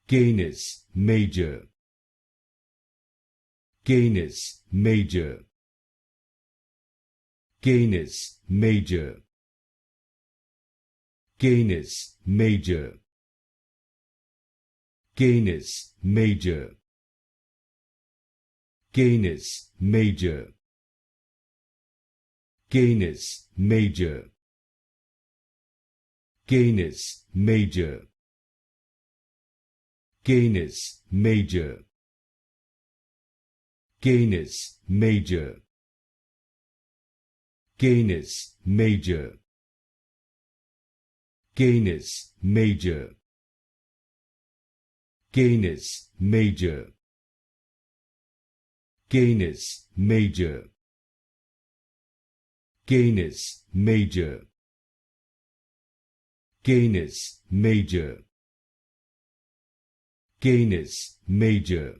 Canis Major, Canis Major, Canis Major, Canis Major, Canis Major, Canis Major, Canis Major, Canis Major, Canis Major, Canis Major, Canis Major, Canis Major, Canis Major, Canis Major, Canis Major, Canis Major, Canis Major,